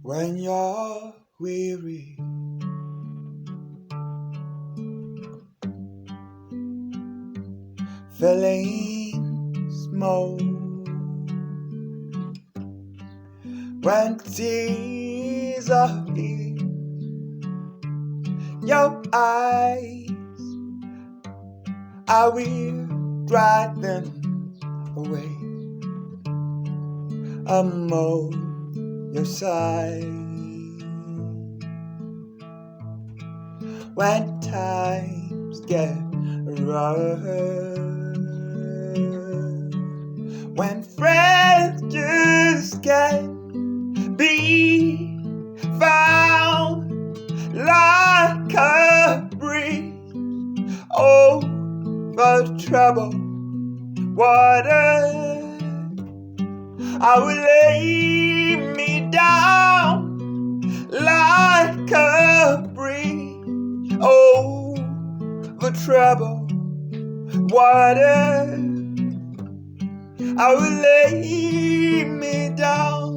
When you're weary, feeling small, when tears are in your eyes, I will dry them away. I'm on your side. When times get rough, when friends just can't be found like a breeze over troubled water, I will lay me down like a breeze over troubled water. I will lay me down